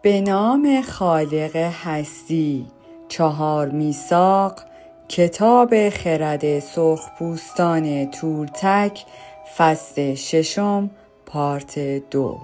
به نام خالق هستی. 4 میثاق، کتاب خرد سرخپوستان تورتک، فصل 6، پارت 2.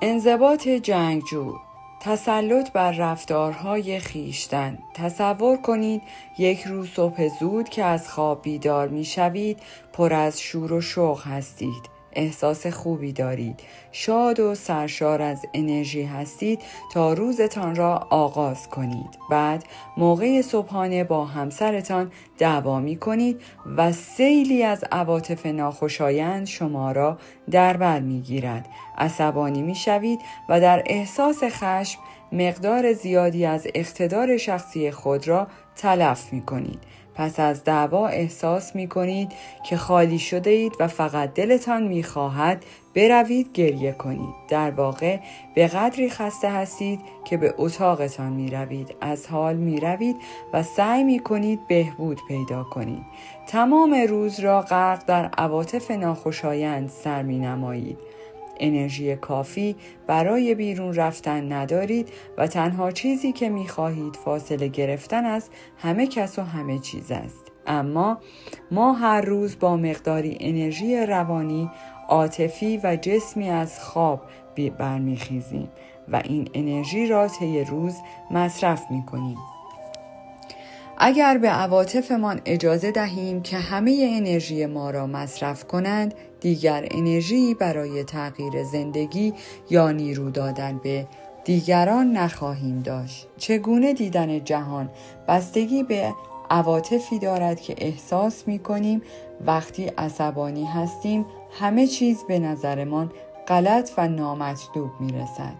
انضباط جنگجو، تسلط بر رفتارهای خویشتن. تصور کنید یک روز صبح زود که از خواب بیدار می شوید، پر از شور و شوق هستید. احساس خوبی دارید، شاد و سرشار از انرژی هستید تا روزتان را آغاز کنید. بعد موقع صبحانه با همسرتان دعوا می کنید و سیلی از عواطف ناخوشایند شما را در بر می گیرد. عصبانی می شوید و در احساس خشم مقدار زیادی از اقتدار شخصی خود را تلف می کنید. پس از دعوا احساس می کنید که خالی شده اید و فقط دلتان می خواهد بروید گریه کنید. در واقع به قدری خسته هستید که به اتاقتان می روید، از حال می روید و سعی می کنید بهبود پیدا کنید. تمام روز را غرق در عواطف ناخوشایند سر می نمایید. انرژی کافی برای بیرون رفتن ندارید و تنها چیزی که می‌خواهید فاصله گرفتن از همه کس و همه چیز است. اما ما هر روز با مقداری انرژی روانی، عاطفی و جسمی از خواب برمیخیزیم و این انرژی را طی روز مصرف می‌کنیم. اگر به عواطفمان اجازه دهیم که همه انرژی ما را مصرف کنند، دیگر انرژی برای تغییر زندگی یا نیرو دادن به دیگران نخواهیم داشت. چگونه دیدن جهان بستگی به عواطفی دارد که احساس می کنیم. وقتی عصبانی هستیم همه چیز به نظرمان غلط و نامطلوب می رسد.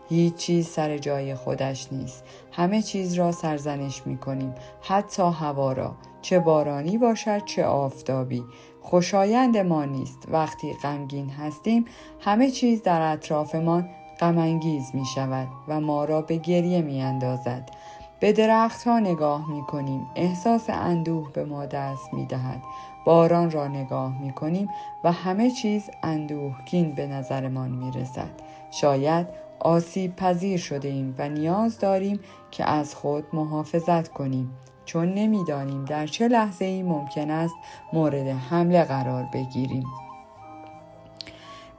هیچ چیز سر جای خودش نیست. همه چیز را سرزنش می کنیم، حتی هوا را، چه بارانی باشد چه آفتابی. خوشایند ما نیست. وقتی غمگین هستیم همه چیز در اطرافمان غم انگیز می شود و ما را به گریه می اندازد. به درخت ها نگاه می کنیم، احساس اندوه به ما دست می دهد. باران را نگاه می کنیم و همه چیز اندوهگین به نظرمان می رسد. شاید آسیب پذیر شده ایم و نیاز داریم که از خود محافظت کنیم، چون نمی‌دانیم در چه لحظه‌ای ممکن است مورد حمله قرار بگیریم.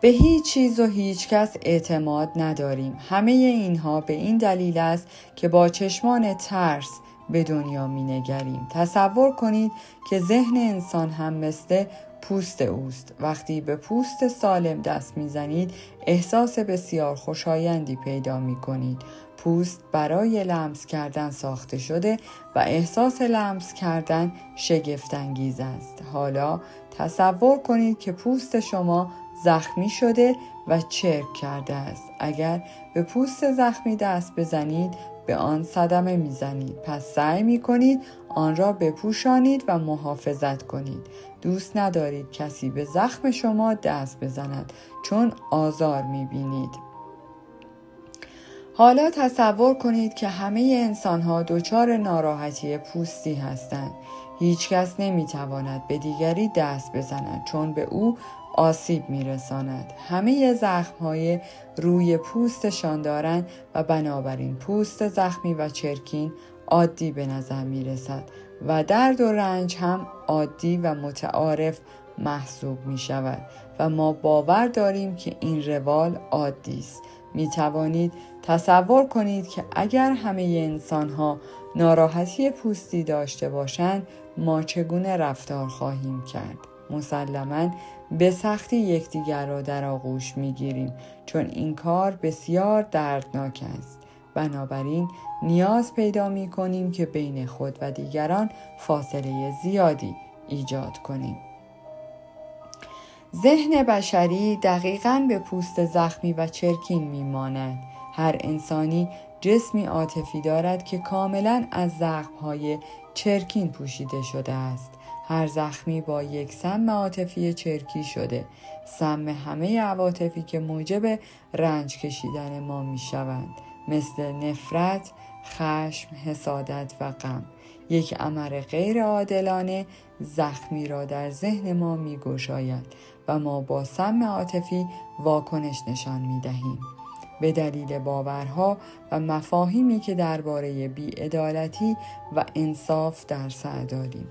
به هیچ چیز و هیچ کس اعتماد نداریم. همه اینها به این دلیل است که با چشمان ترس به دنیا می‌نگریم. تصور کنید که ذهن انسان هم مثل پوست اوست. وقتی به پوست سالم دست میزنید احساس بسیار خوشایندی پیدا میکنید. پوست برای لمس کردن ساخته شده و احساس لمس کردن شگفت انگیز است. حالا تصور کنید که پوست شما زخمی شده و چرک کرده است. اگر به پوست زخمی دست بزنید به آن صدمه میزنید. پس سعی میکنید آن را بپوشانید و محافظت کنید. دوست ندارید کسی به زخم شما دست بزند چون آزار میبینید. حالا تصور کنید که همه انسان‌ها دچار ناراحتی پوستی هستند. هیچ کس نمیتواند به دیگری دست بزند چون به او آسیب میرساند. همه زخم‌های روی پوستشان دارند و بنابراین پوست زخمی و چرکین عادی به نظر میرسد و درد و رنج هم عادی و متعارف محسوب می شود و ما باور داریم که این روال عادی است. می توانید تصور کنید که اگر همه انسان‌ها ناراحتی پوستی داشته باشند ما چگونه رفتار خواهیم کرد. مسلماً به سختی یکدیگر را در آغوش می گیریم چون این کار بسیار دردناک است. بنابراین نیاز پیدا می کنیم که بین خود و دیگران فاصله زیادی ایجاد کنیم. ذهن بشری دقیقاً به پوست زخمی و چرکین می ماند. هر انسانی جسمی عاطفی دارد که کاملاً از زخم‌های چرکین پوشیده شده است. هر زخمی با یک سم عاطفی چرکی شده، سم همه عواطفی که موجب رنج کشیدن ما می شوند، مثل نفرت، خشم، حسادت و غم. یک امر غیر عادلانه زخمی را در ذهن ما می گشاید و ما با سم عاطفی واکنش نشان می دهیم. به دلیل باورها و مفاهیمی که درباره بی‌عدالتی و انصاف در سر داریم.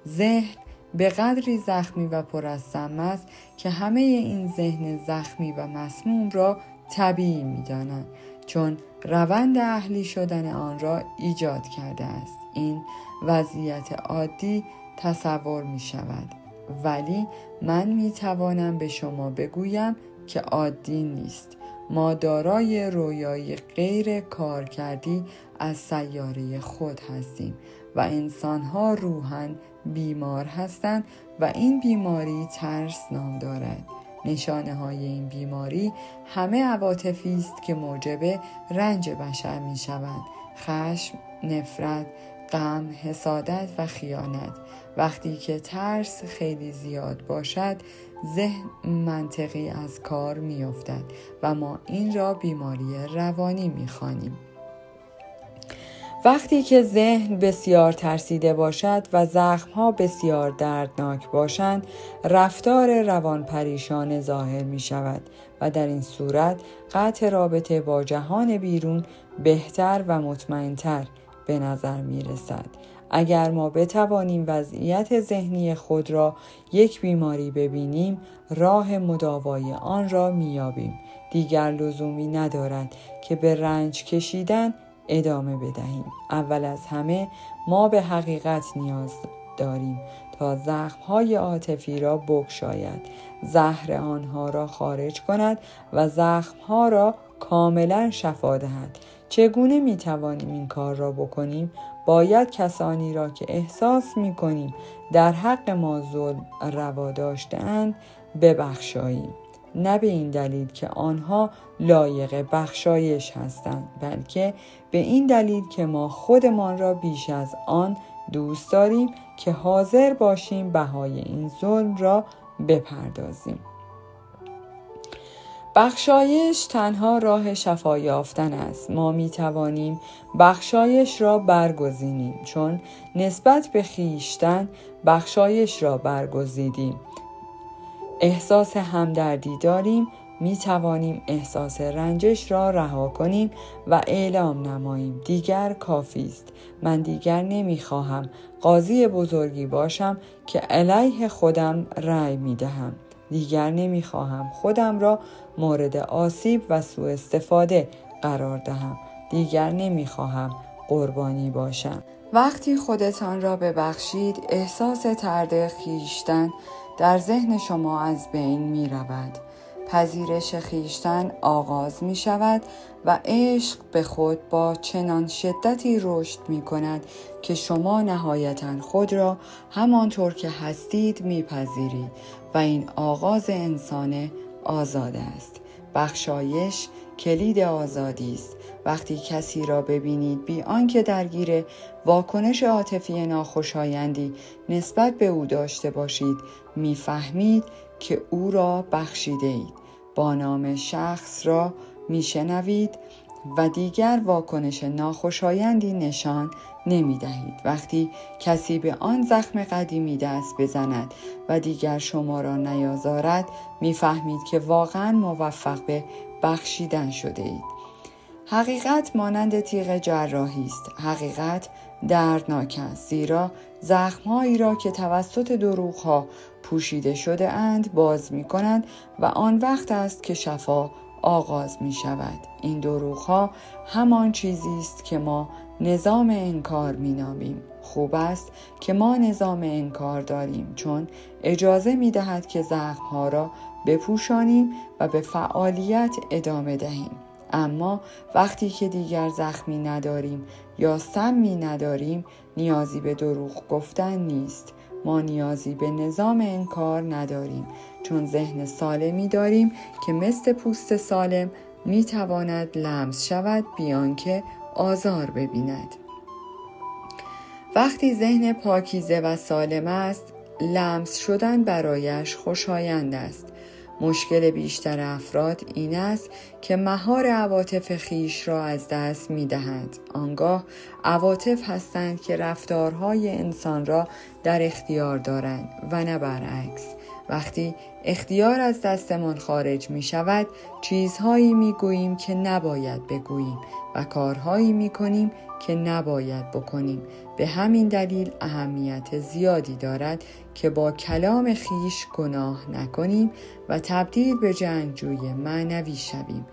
ذهن به قدری زخمی و پر از سم است که همه این ذهن زخمی و مسموم را طبیعی می‌دانند، چون روند اهلی شدن آن را ایجاد کرده است. این وضعیت عادی تصور می شود، ولی من می توانم به شما بگویم که عادی نیست. ما دارای رویایی غیر کارکردی از سیاره خود هستیم و انسان‌ها روحاً بیمار هستند و این بیماری ترس نام دارد. نشانه های این بیماری همه عواطفی است که موجب رنج بشر می شوند: خشم، نفرت، غم، حسادت و خیانت. وقتی که ترس خیلی زیاد باشد، ذهن منطقی از کار می افتد و ما این را بیماری روانی می خوانیم. وقتی که ذهن بسیار ترسیده باشد و زخم‌ها بسیار دردناک باشند، رفتار روانپریشان ظاهر می شود و در این صورت قطع رابطه با جهان بیرون بهتر و مطمئن‌تر به نظر می رسد. اگر ما بتوانیم وضعیت ذهنی خود را یک بیماری ببینیم، راه مداوای آن را می‌یابیم. دیگر لزومی ندارد که به رنج کشیدن ادامه بدهیم. اول از همه ما به حقیقت نیاز داریم تا زخم‌های عاطفی را بگشاید، زهر آنها را خارج کند و زخم‌ها را کاملا شفا دهد. چگونه می‌توانیم این کار را بکنیم؟ باید کسانی را که احساس می‌کنیم در حق ما ظلم روا داشته‌اند ببخشاییم، نه به این دلیل که آنها لایق بخشایش هستند، بلکه به این دلیل که ما خودمان را بیش از آن دوست داریم که حاضر باشیم بهای این ظلم را بپردازیم. بخشایش تنها راه شفا یافتن است. ما می توانیم بخشایش را برگزینیم، چون نسبت به خویشتن بخشایش را برگزیدیم. احساس همدردی داریم، می توانیم احساس رنجش را رها کنیم و اعلام نماییم دیگر کافی است. من دیگر نمی خواهم قاضی بزرگی باشم که علیه خودم رأی می دهم. دیگر نمی خواهم خودم را مورد آسیب و سوء استفاده قرار دهم. دیگر نمی خواهم قربانی باشم. وقتی خودتان را ببخشید، احساس طرد خویشتن در ذهن شما از بین می رود. پذیرش خویشتن آغاز می شود و عشق به خود با چنان شدتی رشد می کند که شما نهایتاً خود را همانطور که هستید می پذیرید و این آغاز انسان آزاد است. بخشایش کلید آزادی است. وقتی کسی را ببینید بی آنکه درگیر واکنش عاطفی ناخوشایندی نسبت به او داشته باشید، می‌فهمید که او را بخشیده اید. با نام شخص را میشنوید و دیگر واکنش ناخوشایندی نشان نمی‌دهید. وقتی کسی به آن زخم قدیمی دست بزند و دیگر شما را نیازارد، می‌فهمید که واقعاً موفق به بخشیدن شده اید. حقیقت مانند تیغ جراحی است. حقیقت دردناک است، زیرا زخم‌هایی را که توسط دروغ‌ها پوشیده شده اند باز می‌کنند و آن وقت است که شفا آغاز می‌شود. این دروغ‌ها همان چیزی است که ما نظام انکار می‌نامیم. خوب است که ما نظام انکار داریم، چون اجازه می‌دهد که زخم‌ها را بپوشانیم و به فعالیت ادامه دهیم. اما وقتی که دیگر زخمی نداریم یا سمی نداریم، نیازی به دروغ گفتن نیست. ما نیازی به نظام انکار نداریم، چون ذهن سالمی داریم که مثل پوست سالم میتواند لمس شود بیان که آزار ببیند. وقتی ذهن پاکیزه و سالم است، لمس شدن برایش خوشایند است. مشکل بیشتر افراد این است که مهار عواطف خویش را از دست می‌دهند. آنگاه عواطف هستند که رفتارهای انسان را در اختیار دارند و نه برعکس. وقتی اختیار از دستمان خارج می شود، چیزهایی می گوییم که نباید بگوییم و کارهایی می کنیم که نباید بکنیم. به همین دلیل اهمیت زیادی دارد که با کلام خیش گناه نکنیم و تبدیل به جنگجوی معنوی شویم.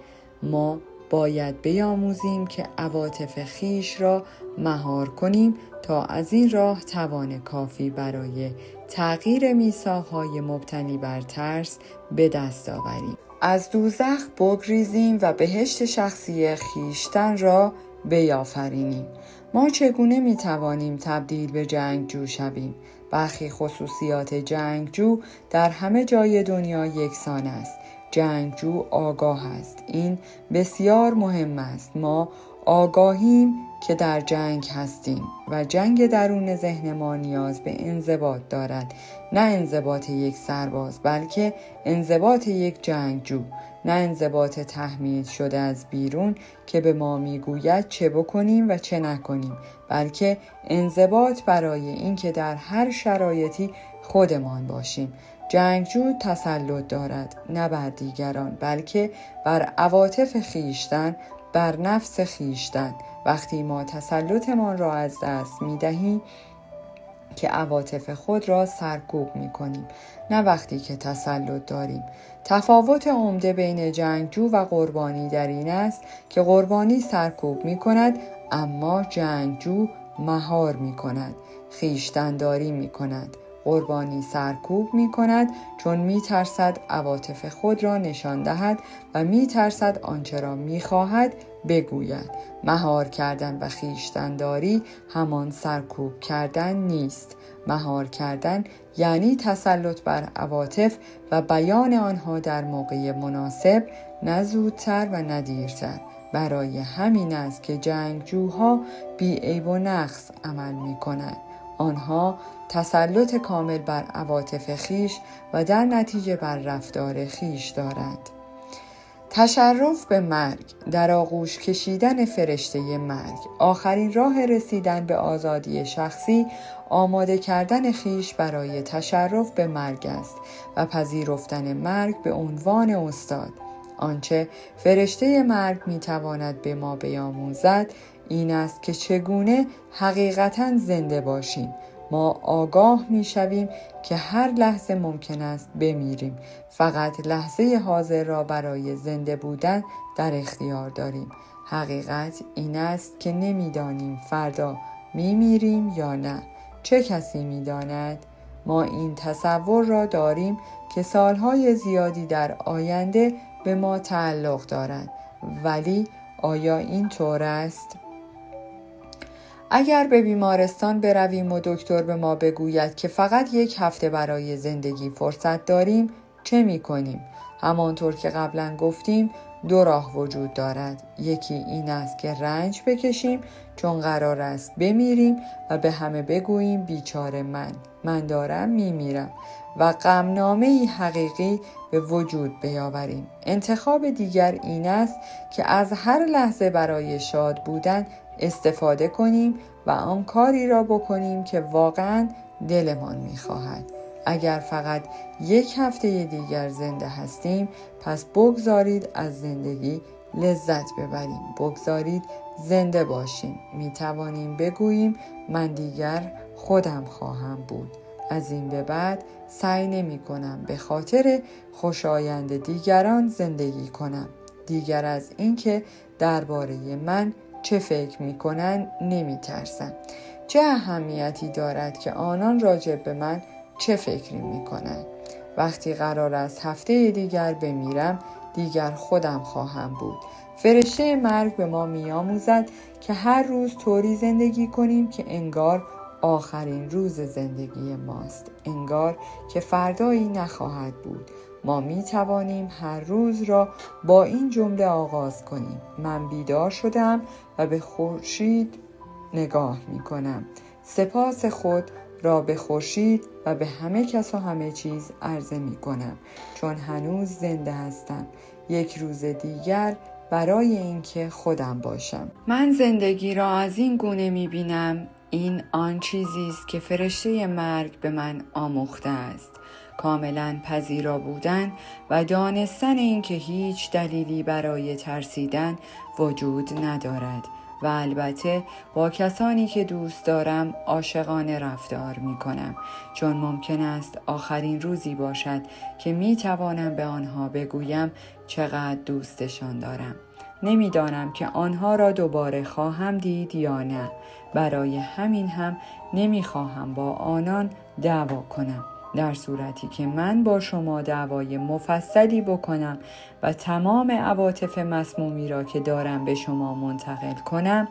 ما باید بیاموزیم که عواطف خیش را مهار کنیم تا از این راه توان کافی برای تغییر میثاق‌های مبتنی بر ترس به دست آوریم. از دوزخ بگریزیم و بهشت شخصی خیشتن را بیافرینیم. ما چگونه میتوانیم تبدیل به جنگجو شویم؟ برخی خصوصیات جنگجو در همه جای دنیا یکسان است. جنگجو آگاه است. این بسیار مهم است. ما آگاهیم که در جنگ هستیم و جنگ درون ذهن ما نیاز به انضباط دارد. نه انضباط یک سرباز، بلکه انضباط یک جنگجو. نه انضباط تحمیل شده از بیرون که به ما میگوید چه بکنیم و چه نکنیم، بلکه انضباط برای اینکه در هر شرایطی خودمان باشیم. جنگجو تسلط دارد، نه بر دیگران، بلکه بر عواطف خیشتن، بر نفس خیشتن. وقتی ما تسلطمان را از دست می‌دهیم که عواطف خود را سرکوب می‌کنیم، نه وقتی که تسلط داریم. تفاوت عمده بین جنگجو و قربانی در این است که قربانی سرکوب می‌کند، اما جنگجو مهار می‌کند، خویشتن‌داری می‌کند. قربانی سرکوب می‌کند چون می‌ترسد عواطف خود را نشان دهد و می‌ترسد آنچه را می‌خواهد بگوید. مهار کردن و خویشتن‌داری همان سرکوب کردن نیست. مهار کردن یعنی تسلط بر عواطف و بیان آنها در موقع مناسب، نه زودتر و نه دیرتر. برای همین است که جنگجوها بی عیب و نقص عمل می‌کنند. آنها تسلط کامل بر عواطف خیش و در نتیجه بر رفتار خیش دارند. تشرف به مرگ، در آغوش کشیدن فرشته مرگ. آخرین راه رسیدن به آزادی شخصی، آماده کردن خیش برای تشرف به مرگ است و پذیرفتن مرگ به عنوان استاد. آنچه فرشته مرگ میتواند به ما بیاموزد این است که چگونه حقیقتاً زنده باشیم. ما آگاه می‌شویم که هر لحظه ممکن است بمیریم. فقط لحظه حاضر را برای زنده بودن در اختیار داریم. حقیقت این است که نمی‌دانیم فردا میمیریم یا نه. چه کسی می‌داند؟ ما این تصور را داریم که سالهای زیادی در آینده به ما تعلق دارد. ولی آیا این طور است؟ اگر به بیمارستان برویم و دکتر به ما بگوید که فقط 1 هفته برای زندگی فرصت داریم، چه می کنیم؟ همانطور که قبلا گفتیم 2 راه وجود دارد. یکی این است که رنج بکشیم چون قرار است بمیریم و به همه بگوییم بیچاره من دارم میمیرم و غمنامه‌ای حقیقی به وجود بیاوریم. انتخاب دیگر این است که از هر لحظه برای شاد بودن استفاده کنیم و آن کاری را بکنیم که واقعاً دلمان می‌خواهد. اگر فقط 1 هفته دیگر زنده هستیم، پس بگذارید از زندگی لذت ببریم. بگذارید زنده باشیم. می‌توانیم بگوییم من دیگر خودم خواهم بود. از این به بعد سعی نمی‌کنم به خاطر خوشایند دیگران زندگی کنم. دیگر از اینکه درباره من چه فکر می‌کنند نمی‌ترسم. چه اهمیتی دارد که آنان راجع به من چه فکری می‌کنند؟ وقتی قرار است هفته دیگر بمیرم، دیگر خودم خواهم بود. فرشته مرگ به ما می‌آموزد که هر روز طوری زندگی کنیم که انگار آخرین روز زندگی ماست. انگار که فردایی نخواهد بود. ما می توانیم هر روز را با این جمله آغاز کنیم: من بیدار شدم و به خورشید نگاه می کنم. سپاس خود را به خورشید و به همه کس و همه چیز عرضه می کنم چون هنوز زنده هستم. 1 روز دیگر برای اینکه خودم باشم. من زندگی را از این گونه می بینم: این آن چیزی است که فرشته مرگ به من آموخته است. کاملا پذیرا بودن و دانستن اینکه هیچ دلیلی برای ترسیدن وجود ندارد و البته با کسانی که دوست دارم عاشقانه رفتار می کنم، چون ممکن است آخرین روزی باشد که می توانم به آنها بگویم چقدر دوستشان دارم. نمیدانم که آنها را دوباره خواهم دید یا نه. برای همین هم نمیخواهم با آنان دعوا کنم. در صورتی که من با شما دعوای مفصلی بکنم و تمام عواطف مسمومی را که دارم به شما منتقل کنم،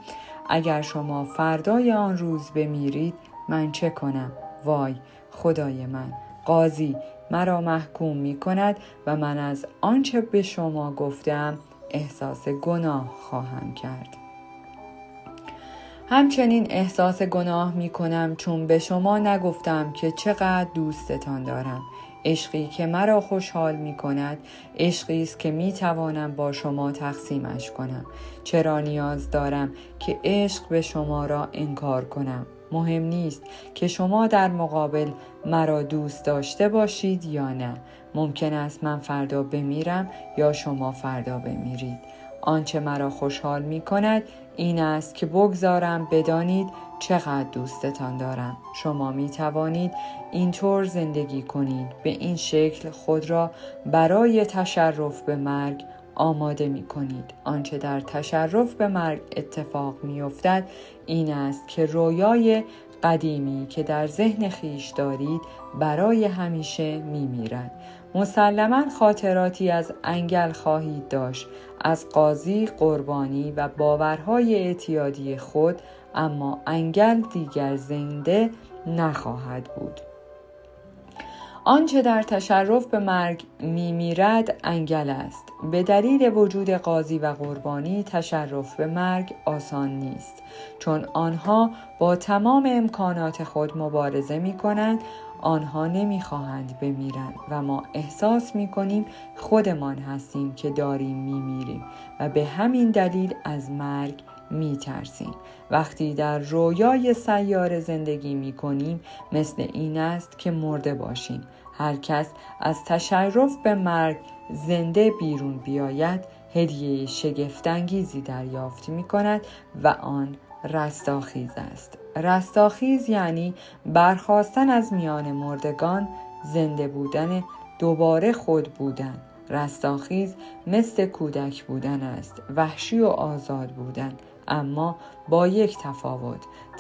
اگر شما فردای آن روز بمیرید من چه کنم؟ وای خدای من، قاضی مرا محکوم می کند و من از آنچه به شما گفتم احساس گناه خواهم کرد. همچنین احساس گناه می کنم چون به شما نگفتم که چقدر دوستتان دارم. عشقی که مرا خوشحال می کند، عشقی است که می توانم با شما تقسیمش کنم. چرا نیاز دارم که عشق به شما را انکار کنم؟ مهم نیست که شما در مقابل مرا دوست داشته باشید یا نه. ممکن است من فردا بمیرم یا شما فردا بمیرید. آنچه مرا خوشحال می کند این است که بگذارم بدانید چقدر دوستتان دارم. شما می توانید اینطور زندگی کنید، به این شکل خود را برای تشرف به مرگ آماده می کنید. آنچه در تشرف به مرگ اتفاق می افتد این است که رویای قدیمی که در ذهن خیش دارید برای همیشه می میرد. مسلماً خاطراتی از انگل خواهید داشت، از قاضی، قربانی و باورهای اعتیادی خود، اما انگل دیگر زنده نخواهد بود. آنچه در تشرف به مرگ میمیرد انگل است. به دلیل وجود قاضی و قربانی تشرف به مرگ آسان نیست، چون آنها با تمام امکانات خود مبارزه می کنند. آنها نمیخواهند بمیرند و ما احساس میکنیم خودمان هستیم که داریم میمیریم و به همین دلیل از مرگ میترسیم. وقتی در رویای سیاره زندگی میکنیم مثل این است که مرده باشیم. هر کس از تشرف به مرگ زنده بیرون بیاید هدیه شگفت‌انگیزی دریافت میکند و آن رستاخیز است. رستاخیز یعنی برخاستن از میان مردگان، زنده بودن، دوباره خود بودن. رستاخیز مثل کودک بودن است، وحشی و آزاد بودن، اما با یک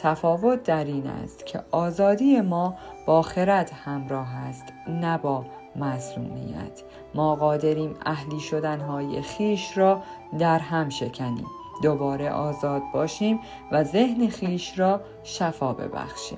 تفاوت در این است که آزادی ما با خرد همراه است، نه با معصومیت. ما قادریم اهلی شدنهای خیش را در هم شکنیم، دوباره آزاد باشیم و ذهن خیش را شفا ببخشیم.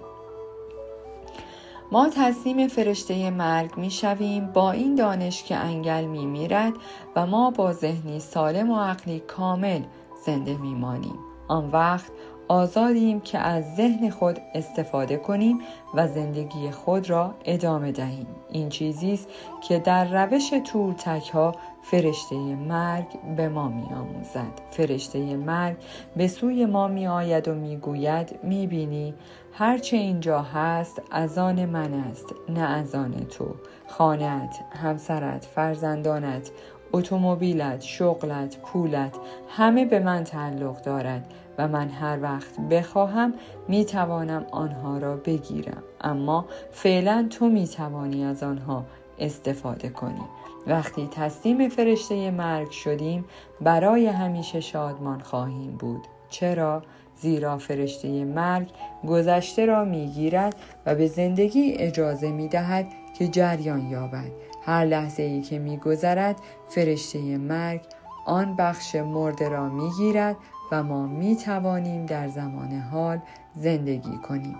ما تسلیم فرشته مرگ می شویم با این دانش که انگل می میرد و ما با ذهنی سالم و عقلی کامل زنده می مانیم. آن وقت آزادیم که از ذهن خود استفاده کنیم و زندگی خود را ادامه دهیم. این چیزی است که در روش تورتک ها فرشته مرگ به ما می آموزد. فرشته مرگ به سوی ما می آید و می گوید می بینی هرچه اینجا هست از آن من است، نه از آن تو. خانه‌ات، همسرت، فرزندانت، اتومبیلت، شغلت، پولت، همه به من تعلق دارد و من هر وقت بخواهم می توانم آنها را بگیرم، اما فعلا تو می توانی از آنها استفاده کنی. وقتی تسلیم فرشته مرگ شدیم برای همیشه شادمان خواهیم بود. چرا؟ زیرا فرشته مرگ گذشته را می گیرد و به زندگی اجازه می دهد که جریان یابد. هر لحظه ای که می گذرد فرشته مرگ آن بخش مرده را می گیرد و ما می توانیم در زمان حال زندگی کنیم.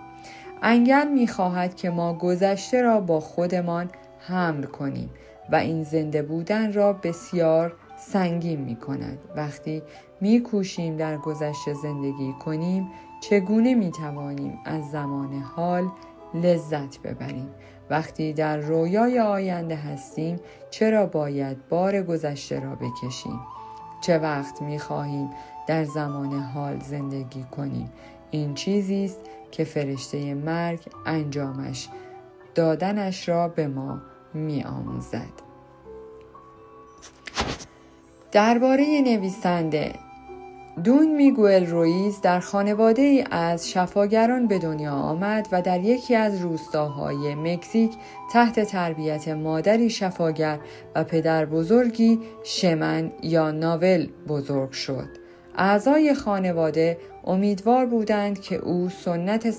انگل می خواهد که ما گذشته را با خودمان حمل کنیم و این زنده بودن را بسیار سنگین می کند. وقتی می کوشیم در گذشته زندگی کنیم چگونه می توانیم از زمان حال لذت ببریم؟ وقتی در رویای آینده هستیم چرا باید بار گذشته را بکشیم؟ چه وقت می خواهیم در زمان حال زندگی کنیم؟ این چیزی است که فرشته مرگ انجامش دادنش را به ما می آموزد. درباره نویسنده، دون میگوئل رویز در خانواده ای از شفاگران به دنیا آمد و در یکی از روستاهای مکزیک تحت تربیت مادری شفاگر و پدر بزرگی شمن یا ناول بزرگ شد. اعضای خانواده امیدوار بودند که او سنت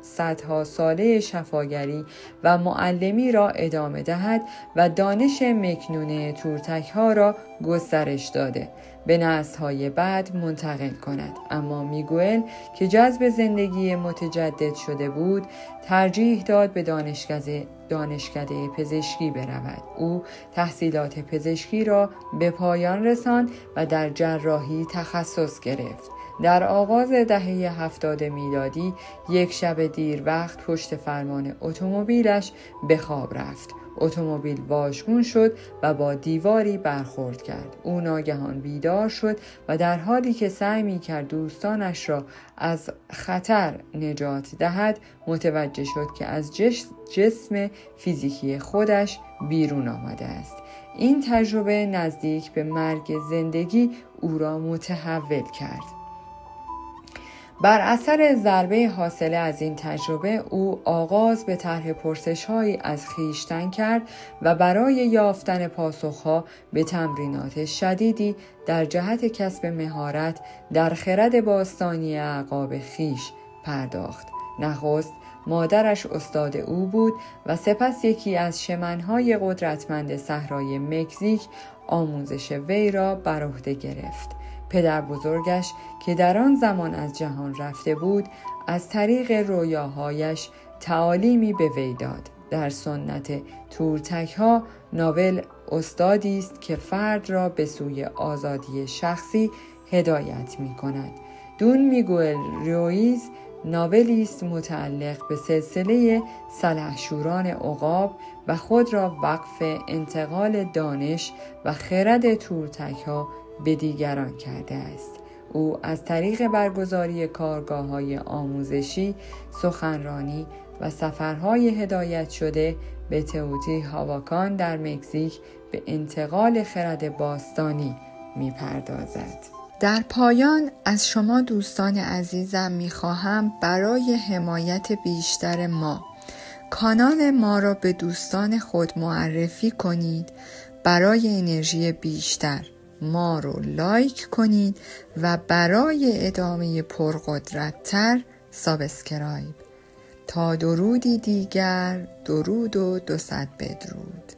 صدها ساله شفاگری و معلمی را ادامه دهد و دانش مکنونه تورتک ها را گسترش داده به نسل‌های بعد منتقل کند. اما میگوئل که جذب زندگی متجدد شده بود، ترجیح داد به دانشکده پزشکی برود. او تحصیلات پزشکی را به پایان رساند و در جراحی تخصص گرفت. در آغاز دهه 70 میلادی یک شب دیر وقت پشت فرمان اتومبیلش به خواب رفت. اتومبیل واژگون شد و با دیواری برخورد کرد. او ناگهان بیدار شد و در حالی که سعی می‌کرد دوستانش را از خطر نجات دهد، متوجه شد که از جسم فیزیکی خودش بیرون آمده است. این تجربه نزدیک به مرگ زندگی او را متحول کرد. بر اثر ضربه حاصله از این تجربه او آغاز به طرح پرسش‌هایی از خویشتن کرد و برای یافتن پاسخ‌ها به تمرینات شدیدی در جهت کسب مهارت در خرد باستانی اعقاب خویش پرداخت. نخست مادرش استاد او بود و سپس یکی از شمن‌های قدرتمند صحرای مکزیک آموزش وی را بر عهده گرفت. پدر بزرگش که در آن زمان از جهان رفته بود، از طریق رویاهایش تعالیمی به وی داد. در سنت تورتک ها، ناول استادی است که فرد را به سوی آزادی شخصی هدایت می کند. دون میگوئل رویز ناولی است متعلق به سلسله سلحشوران عقاب و خود را وقف انتقال دانش و خرد تورتک ها به دیگران کرده است. او از طریق برگزاری کارگاه‌های آموزشی، سخنرانی و سفرهای هدایت شده به تئوتیهواکان در مکزیک به انتقال خرد باستانی می‌پردازد. در پایان از شما دوستان عزیزم می‌خواهم برای حمایت بیشتر ما کانال ما را به دوستان خود معرفی کنید. برای انرژی بیشتر ما رو لایک کنید و برای ادامه پرقدرت‌تر سابسکرایب. تا درودی دیگر، درود و 200 بدرود.